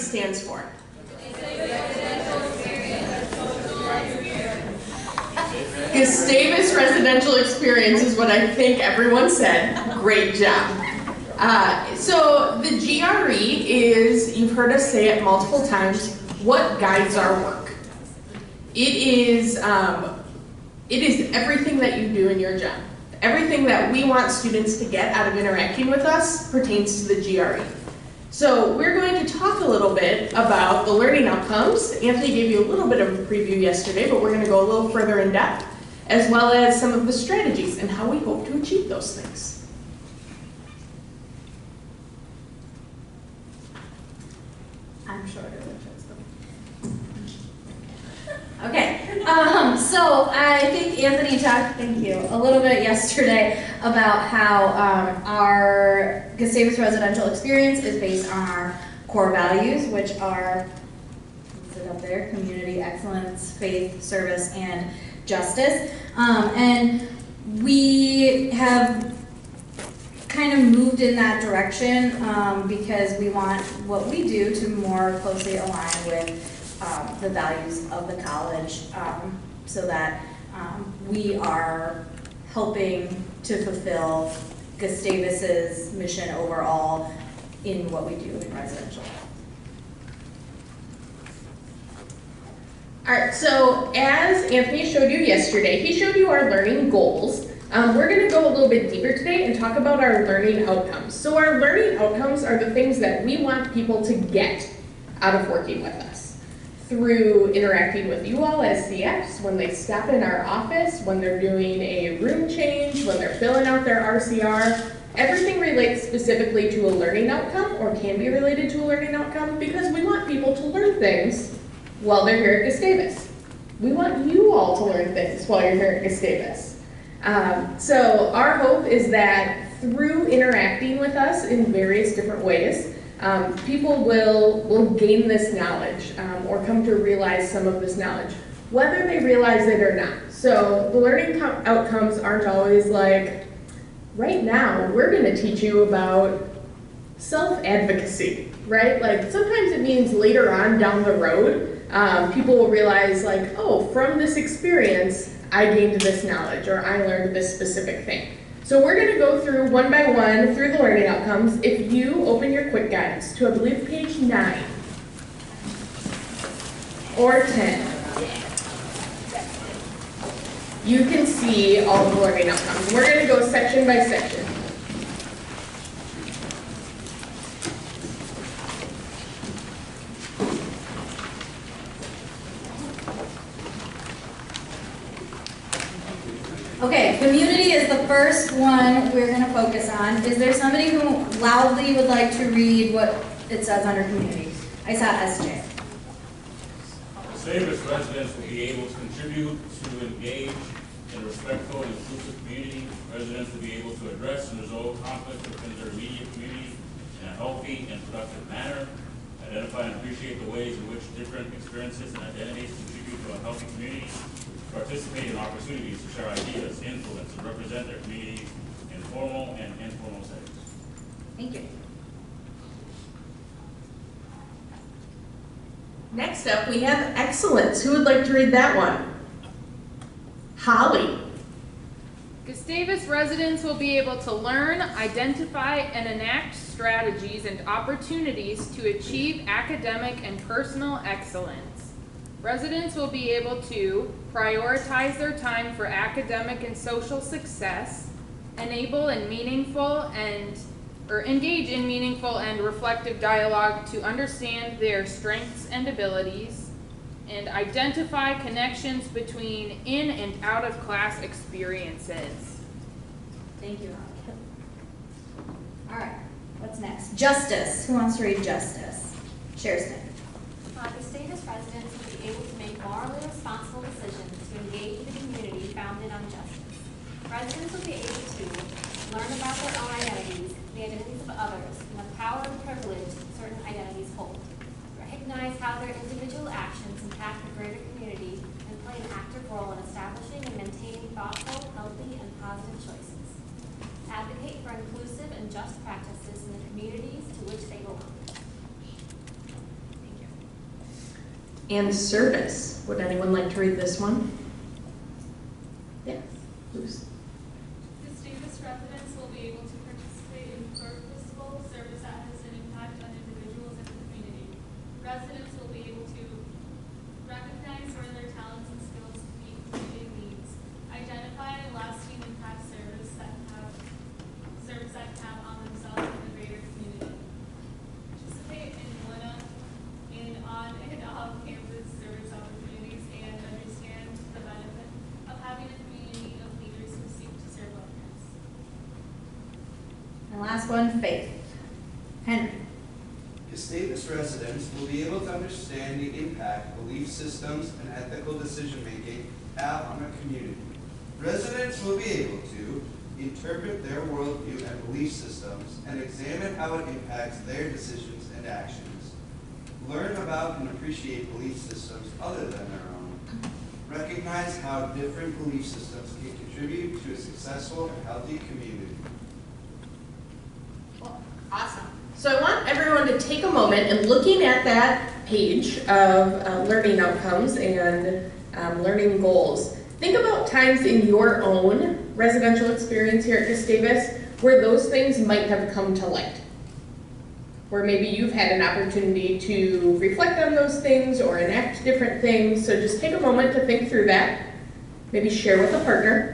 stands for? Gustavus Residential Experience is what I think everyone said. Great job. So the GRE is, you've heard us say it multiple times, what guides our work. It is everything that you do in your job. Everything that we want students to get out of interacting with us pertains to the GRE. So we're going to talk a little bit about the learning outcomes. Anthony gave you a little bit of a preview yesterday, but we're going to go a little further in depth, as well as some of the strategies and how we hope to achieve those things. I'm shorter than Tristan. Okay, so I think Anthony talked, thank you, a little bit yesterday about how our Gustavus Residential Experience is based on our core values, which are, let's sit up there, community, excellence, faith, service, and justice. And we have kind of moved in that direction because we want what we do to more closely align with the values of the college, so that we are helping to fulfill Gustavus's mission overall in what we do in residential. All right, so as Anthony showed you yesterday, he showed you our learning goals. We're going to go a little bit deeper today and talk about our learning outcomes. So our learning outcomes are the things that we want people to get out of working with us through interacting with you all as CFs, when they stop in our office, when they're doing a room change, when they're filling out their RCR. Everything relates specifically to a learning outcome, or can be related to a learning outcome, because we want people to learn things while they're here at Gustavus. We want you all to learn things while you're here at Gustavus. So our hope is that through interacting with us in various different ways, people will gain this knowledge or come to realize some of this knowledge, whether they realize it or not. So the learning outcomes aren't always like, right now we're going to teach you about self-advocacy, right? Like sometimes it means later on down the road, people will realize like, oh, from this experience, I gained this knowledge, or I learned this specific thing. So we're going to go through one by one through the learning outcomes. If you open your quick guides to, I believe, page 9 or 10, you can see all of the learning outcomes. We're going to go section by section. Okay, community is the first one we're going to focus on. Is there somebody who loudly would like to read what it says under community? I saw SJ. Gustavus residents will be able to contribute to engage in a respectful and inclusive community. Residents will be able to address and resolve conflicts within their immediate community in a healthy and productive manner. Identify and appreciate the ways in which different experiences and identities contribute to a healthy community. Participate in opportunities to share ideas, influence, and represent their communities in formal and informal settings. Thank you. Next up, we have excellence. Who would like to read that one? Holly. Gustavus residents will be able to learn, identify, and enact strategies and opportunities to achieve academic and personal excellence. Residents will be able to prioritize their time for academic and social success, engage in meaningful and reflective dialogue to understand their strengths and abilities, and identify connections between in and out of class experiences. Thank you, Holly. All right, what's next? Justice. Who wants to read justice? Sherston. Gustavus residents will be able to make morally responsible decisions to engage in the community founded on justice. Residents will be able to learn about their own identities, the identities of others, and the power and privilege certain identities hold. Recognize how their individual actions impact the greater community and play an active role in establishing and maintaining thoughtful, healthy, and positive choices. Advocate for inclusive and just practices in the communities to which they belong. And service. Would anyone like to read this one? Yes. Who's? Gustavus residents will be able to participate in purposeful service that has an impact on individuals and the community. Residents will be able to recognize where their talents and skills meet community needs, identify lasting impact service that can have on themselves and the greater community. Participate in on and off-campus service opportunities and understand the benefit of having a community of leaders who seek to serve others. And last one, faith. Henry. Gustavus residents will be able to understand the impact belief systems and ethical decision-making have on a community. Residents will be able to interpret their worldview and belief systems and examine how it impacts their decisions and actions. Learn about and appreciate belief systems other than their own. Recognize how different belief systems can contribute to a successful and healthy community. Well, awesome. So I want everyone to take a moment and looking at that page of learning outcomes and learning goals, think about times in your own residential experience here at Gustavus where those things might have come to light. Where maybe you've had an opportunity to reflect on those things or enact different things. So just take a moment to think through that. Maybe share with a partner.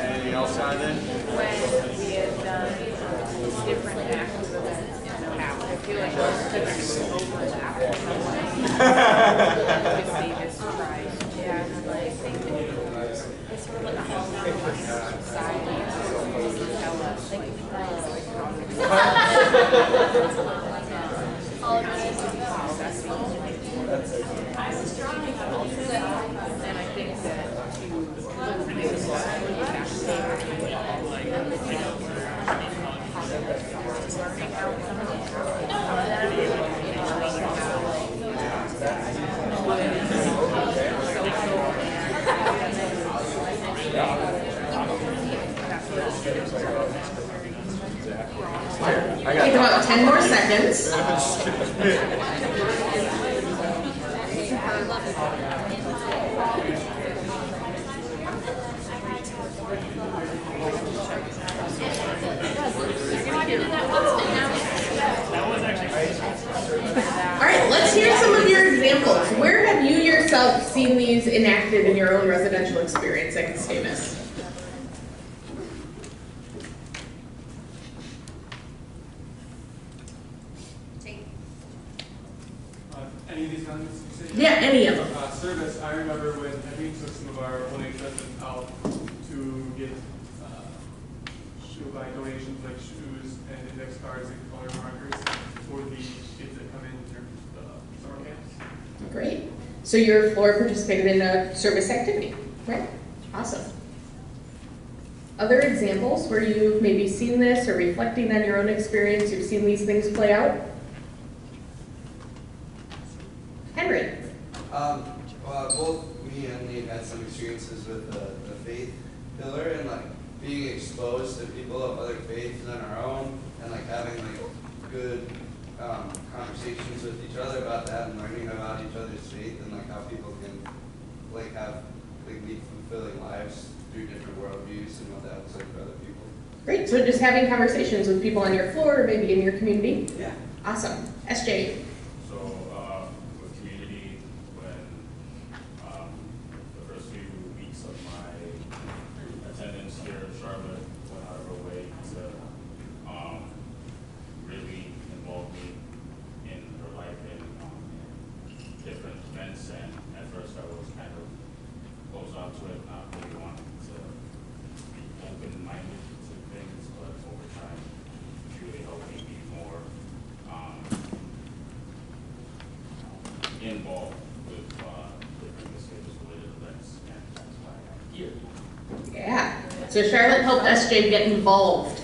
Anything else on it? When we had done different active events in the past, I feel like those typically overlap in some way. Gustavus tried, yeah, and like they did. It's sort of like a whole society. Tell us like all of it is successful. And I think that to look for these Take about 10 more seconds. All right, let's hear some of your examples. Where have you yourself seen these enacted in your own residential experience at Gustavus? Any of these comments you say? Yeah, any of them. Service, I remember when we took some of our ONH residents out to get, to buy donations like shoes and index cards and color markers for the kids that come in during the summer camps. Great. So your floor participated in a service activity, right? Awesome. Other examples where you've maybe seen this or reflecting on your own experience, you've seen these things play out? Henry. Both me and Nate had some experiences with the faith pillar and like being exposed to people of other faiths than our own and like having like good conversations with each other about that and learning about each other's faith and like how people can like have like lead fulfilling lives through different worldviews and what that looks like for other people. Great. So just having conversations with people on your floor or maybe in your community? Yeah. Awesome. SJ. So, with community, when the first few weeks of my attendance here in Charlotte went out of her way to really involve me in her life in different events, and at first I was kind of closed off to it, not really wanting to be open-minded to things, but over time, it really helped me be more year. Yeah. So Charlotte helped SJ get involved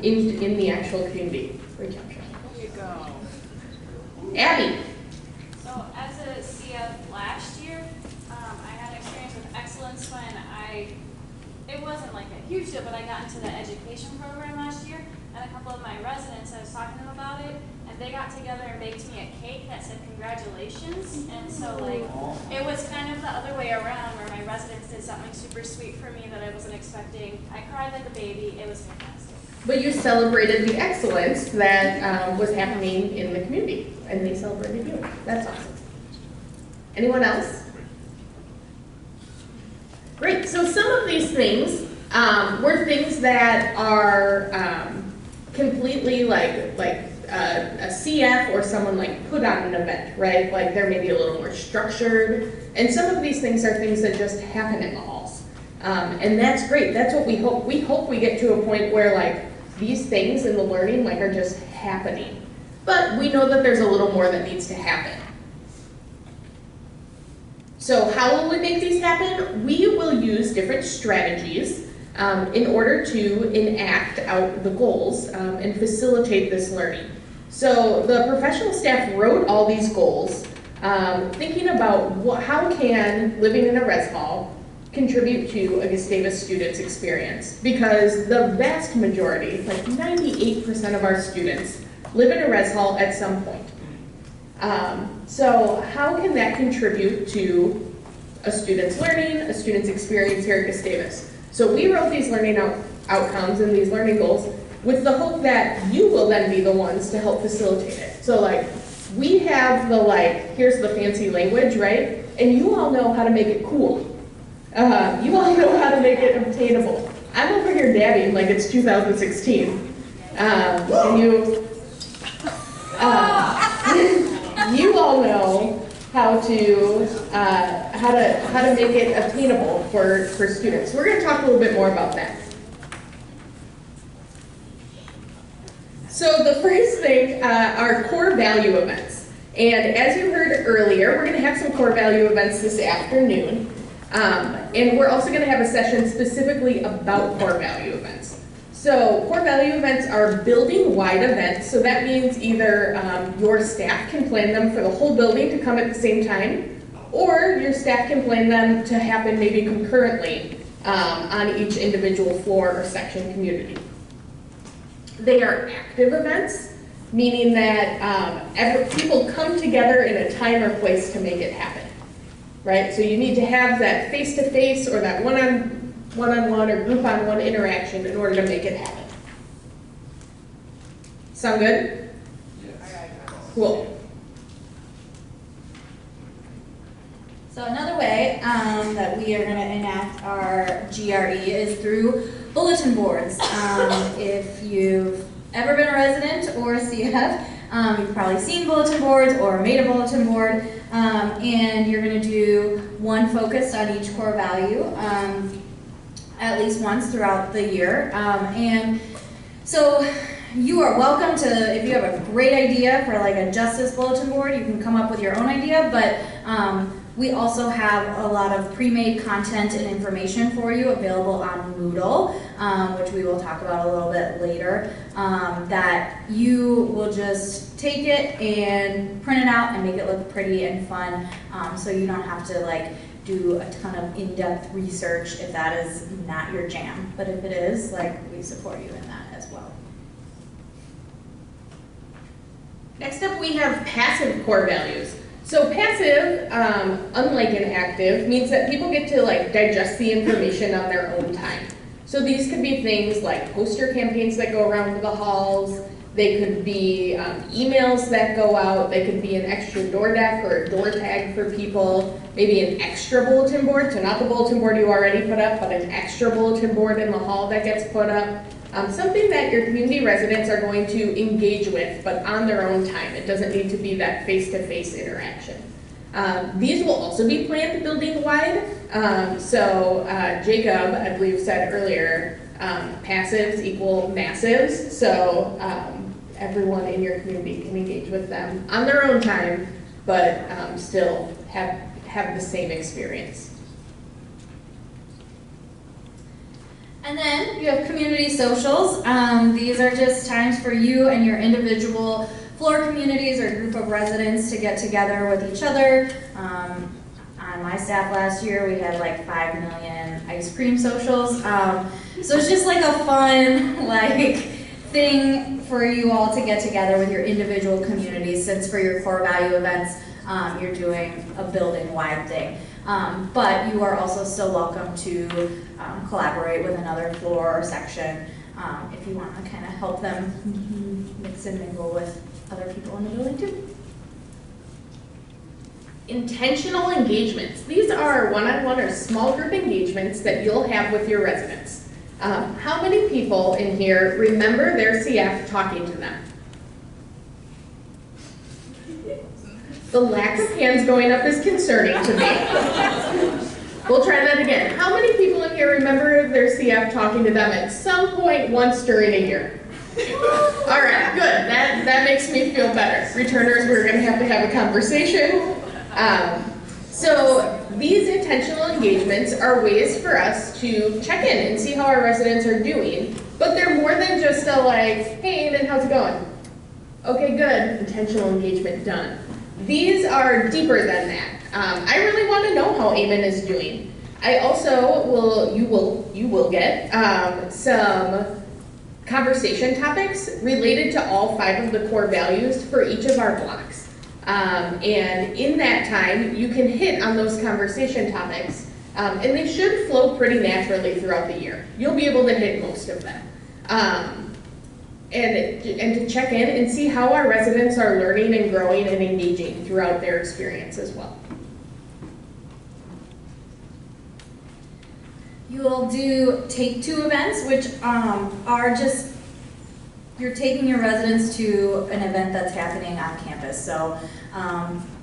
in the actual community. Great job, Charlotte. There you go. Abby. So as a CF last year, I had experience with excellence when it wasn't like a huge deal, but I got into the education program last year, and a couple of my residents, I was talking to them about it, and they got together and baked me a cake that said congratulations, and so like, it was kind of the other way around, where my residents did something super sweet for me that I wasn't expecting. I cried like a baby, it was fantastic. But you celebrated the excellence that was happening in the community, and they celebrated you. That's awesome. Anyone else? Great. So some of these things were things that are completely like a CF or someone like put on an event, right? Like they're maybe a little more structured, and some of these things are things that just happen in the halls, and that's great. That's what we hope. We hope we get to a point where like these things in the learning like are just happening, but we know that there's a little more that needs to happen. So how will we make these happen? We will use different strategies in order to enact out the goals and facilitate this learning. So the professional staff wrote all these goals thinking about how can living in a res hall contribute to a Gustavus student's experience, because the vast majority, like 98% of our students, live in a res hall at some point. So how can that contribute to a student's learning, a student's experience here at Gustavus? So we wrote these learning outcomes and these learning goals with the hope that you will then be the ones to help facilitate it. So like, we have the here's the fancy language, right? And you all know how to make it cool. You all know how to make it obtainable. I'm over here dabbing like it's 2016. And you all know how to make it obtainable for students. So we're going to talk a little bit more about that. So the first thing are core value events. And as you heard earlier, we're going to have some core value events this afternoon. And we're also going to have a session specifically about core value events. So core value events are building-wide events. So that means either your staff can plan them for the whole building to come at the same time, or your staff can plan them to happen maybe concurrently on each individual floor or section community. They are active events, meaning that people come together in a time or place to make it happen, right? So you need to have that face-to-face or that one-on-one or group-on-one interaction in order to make it happen. Sound good? Yes. Cool. So another way that we are going to enact our GRE is through bulletin boards. If you've ever been a resident or a CF, you've probably seen bulletin boards or made a bulletin board, and you're going to do one focused on each core value at least once throughout the year. And so you are welcome to, if you have a great idea for like a justice bulletin board, you can come up with your own idea, but we also have a lot of pre-made content and information for you available on Moodle, which we will talk about a little bit later, that you will just take it and print it out and make it look pretty and fun, so you don't have to like do a ton of in-depth research if that is not your jam. But if it is, like, we support you in that as well. Next up, we have passive core values. So passive, unlike an active, means that people get to like digest the information on their own time. So these could be things like poster campaigns that go around the halls. They could be emails that go out. They could be an extra door deck or a door tag for people. Maybe an extra bulletin board, so not the bulletin board you already put up, but an extra bulletin board in the hall that gets put up. Something that your community residents are going to engage with, but on their own time. It doesn't need to be that face-to-face interaction. These will also be planned building-wide. Jacob, I believe, said earlier, passives equal massives. So everyone in your community can engage with them on their own time, but still have the same experience. And then you have community socials. These are just times for you and your individual floor communities or group of residents to get together with each other. On my staff last year, we had like 5 million ice cream socials. So it's just like a fun thing for you all to get together with your individual communities, since for your core value events, you're doing a building-wide thing. But you are also still welcome to collaborate with another floor or section if you want to kind of help them mix and mingle with other people in the building too. Intentional engagements. These are one-on-one or small group engagements that you'll have with your residents. How many people in here remember their CF talking to them? The lack of hands going up is concerning to me. We'll try that again. How many people in here remember their CF talking to them at some point once during a year? All right, good. That makes me feel better. Returners, we're going to have a conversation. So these intentional engagements are ways for us to check in and see how our residents are doing, but they're more than just a hey, Aiden, how's it going? Okay, good. Intentional engagement done. These are deeper than that. I really want to know how Eamon is doing. I also you will get some conversation topics related to all 5 of the core values for each of our blocks. And in that time, you can hit on those conversation topics, and they should flow pretty naturally throughout the year. You'll be able to hit most of them. And to check in and see how our residents are learning and growing and engaging throughout their experience as well. You will do Take Two events, which are just, you're taking your residents to an event that's happening on campus. So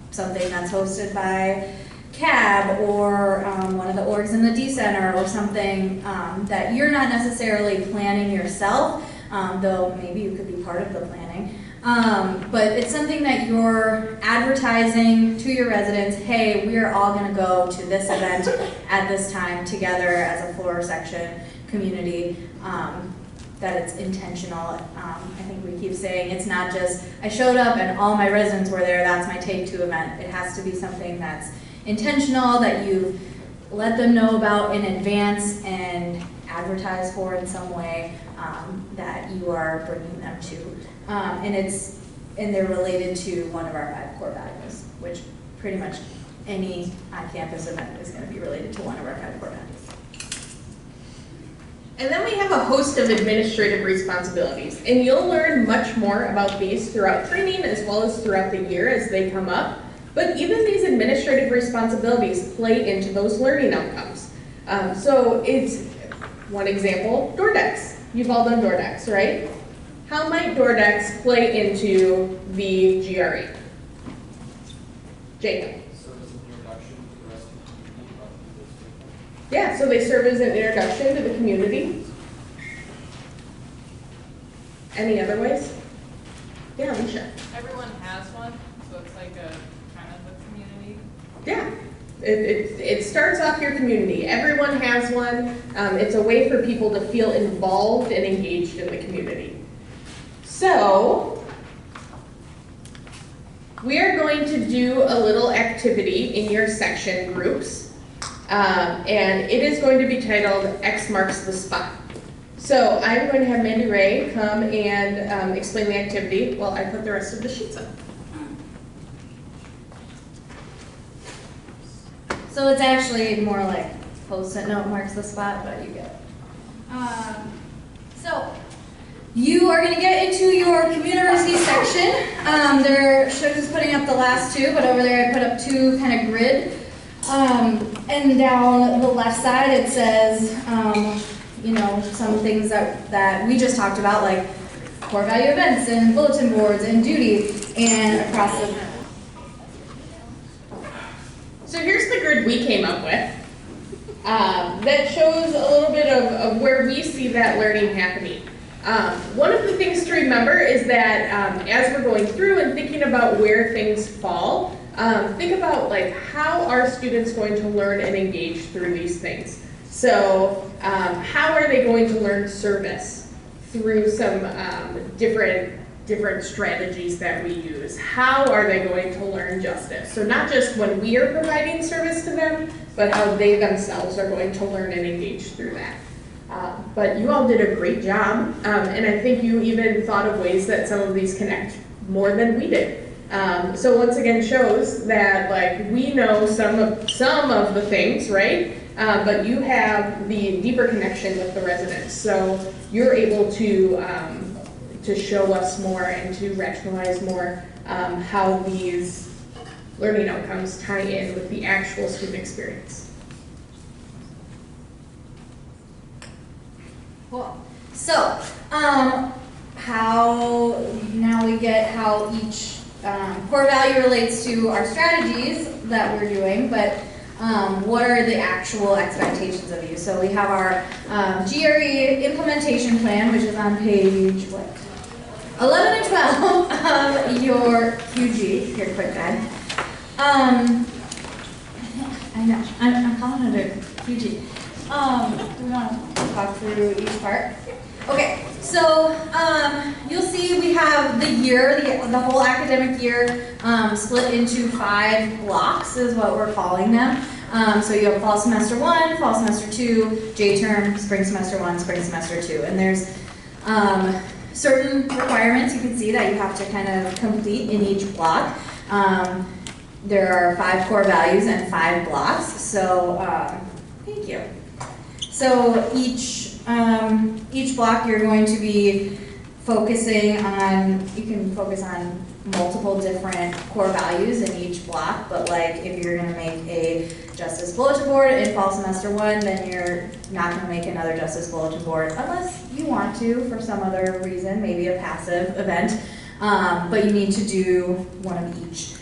something that's hosted by CAB or one of the orgs in the D Center or something that you're not necessarily planning yourself, though maybe you could be part of the planning. But it's something that you're advertising to your residents, hey, we're all gonna go to this event at this time together as a floor section community, that it's intentional. I think we keep saying it's not just, I showed up and all my residents were there, that's my Take Two event. It has to be something that's intentional, that you let them know about in advance and advertise for in some way, that you are bringing them to. And they're related to one of our 5 core values, which pretty much any on-campus event is going to be related to one of our 5 core values. And then we have a host of administrative responsibilities, and you'll learn much more about these throughout training as well as throughout the year as they come up. But even these administrative responsibilities play into those learning outcomes. So it's one example, door decks. You've all done door decks, right? How might door decks play into the GRE? Jacob. So as an introduction to the rest of the community about the district. Yeah, so they serve as an introduction to the community. Any other ways? Yeah, Alicia. Everyone has one, so it's like a kind of a community. Yeah, it starts off your community. Everyone has one. It's a way for people to feel involved and engaged in the community. So, we are going to do a little activity in your section groups, and it is going to be titled X Marks the Spot. So, I'm going to have Mandy Ray come and explain the activity while I put the rest of the sheets up. So it's actually more like Post-it note marks the spot, but you get it. So you are going to get into your community section. Shows is putting up the last 2, but over there I put up 2 kind of grid. And down the left side it says, you know, some things that we just talked about, like core value events and bulletin boards and duty, and across the. So here's the grid we came up with that shows a little bit of where we see that learning happening. One of the things to remember is that as we're going through and thinking about where things fall, think about like how are students going to learn and engage through these things. So how are they going to learn service through some different strategies that we use? How are they going to learn justice? So not just when we are providing service to them, but how they themselves are going to learn and engage through that. But you all did a great job, and I think you even thought of ways that some of these connect more than we did. So once again shows that like we know some of the things, right? But you have the deeper connection with the residents. So you're able to show us more and to rationalize more how these learning outcomes tie in with the actual student experience. Cool. So, how now we get how each core value relates to our strategies that we're doing, but what are the actual expectations of you? So we have our GRE implementation plan, which is on page 11 and 12 of your QG, your quick guide. I know, I'm calling it a QG. Do we want to talk through each part? Okay, so you'll see we have the year, the whole academic year split into 5 blocks is what we're calling them. So you have fall semester 1, fall semester 2, J term, spring semester 1, spring semester 2. And there's certain requirements you can see that you have to kind of complete in each block. There are 5 core values and 5 blocks. So thank you. So each block you're going to be focusing on, you can focus on multiple different core values in each block, but like if you're going to make a justice bulletin board in fall semester 1, then you're not going to make another justice bulletin board unless you want to for some other reason, maybe a passive event, but you need to do one of each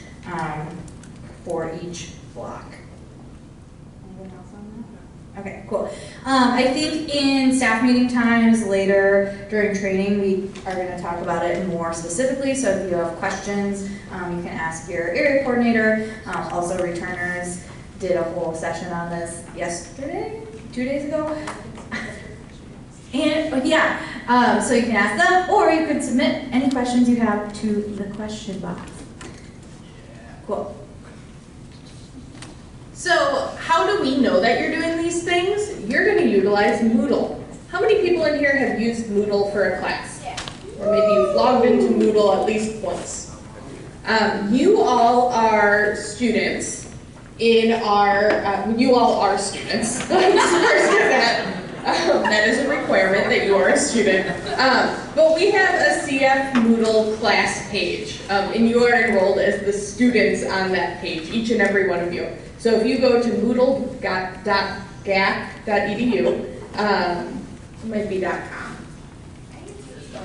for each block. Okay, cool. I think in staff meeting times later during training, we are going to talk about it more specifically. So if you have questions, you can ask your area coordinator. Also, returners did a whole session on this yesterday, 2 days ago. And yeah, so you can ask them, or you could submit any questions you have to the question box. Cool. So how do we know that you're doing these things? You're going to utilize Moodle. How many people in here have used Moodle for a class? Yeah. Or maybe you've logged into Moodle at least once. You all are students in our, you all are students. That is a requirement that you are a student. But we have a CF Moodle class page, and you are enrolled as the students on that page, each and every one of you. So if you go to moodle.gac.edu, it might be .com.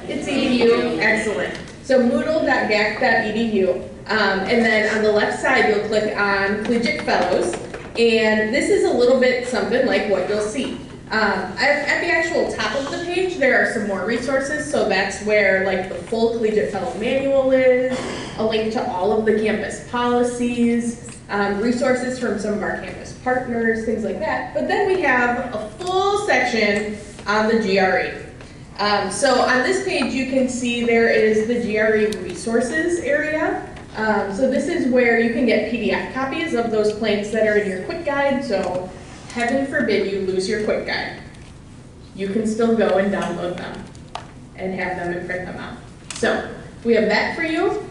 It's edu, excellent. So moodle.gac.edu, and then on the left side you'll click on Collegiate Fellows, and this is a little bit something like what you'll see. At the actual top of the page, there are some more resources, so that's where like the full Collegiate Fellow Manual is, a link to all of the campus policies, resources from some of our campus partners, things like that. But then we have a full section on the GRE. So on this page, you can see there is the GRE resources area. So this is where you can get PDF copies of those planks that are in your quick guide. So heaven forbid you lose your quick guide. You can still go and download them and have them and print them out. So we have that for you.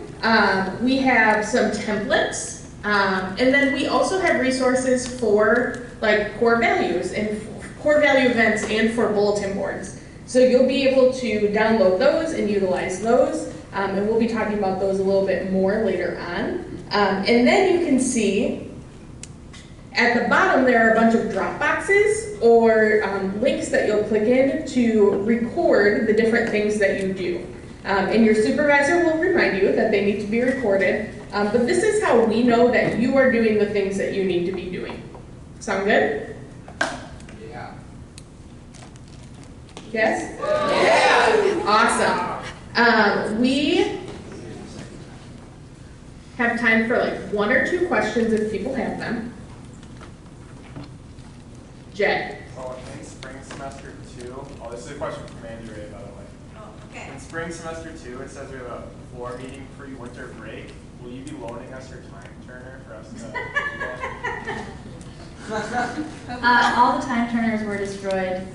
We have some templates. And then we also have resources for like core values and core value events and for bulletin boards. So you'll be able to download those and utilize those. And we'll be talking about those a little bit more later on. And then you can see at the bottom there are a bunch of drop boxes or links that you'll click in to record the different things that you do. And your supervisor will remind you that they need to be recorded. But this is how we know that you are doing the things that you need to be doing. Sound good? Yeah. Yes? Yeah! Awesome. We have time for like 1 or 2 questions if people have them. Jed. Oh, in spring semester 2, oh, this is a question from Andy Ray, by the way. Oh, okay. In spring semester 2, it says we have a floor meeting pre-winter break. Will you be loaning us your time turner for us to do that? All the time turners were destroyed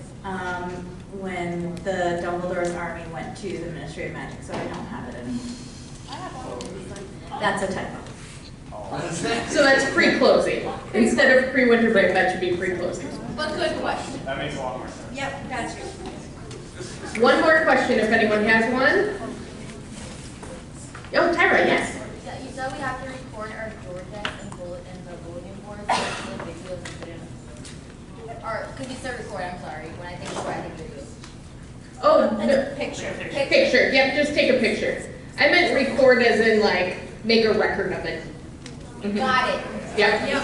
when the Dumbledore's army went to the Ministry of Magic, so I don't have it anymore. I have all of these. That's a typo. So that's pre-closing. Instead of pre-winter break, that should be pre-closing. But good question. That makes a lot more sense. Yep, that's true. One more question if anyone has one. Oh, Tyra, yes. Yeah, you said we have to record our door decks and the bulletin boards, so the videos and put in. Or, because you said record, I'm sorry. When I think record, I think videos. Oh, no. Picture. Picture, yep, just take a picture. I meant record as in like, make a record of it. Got it. Yep. Yep.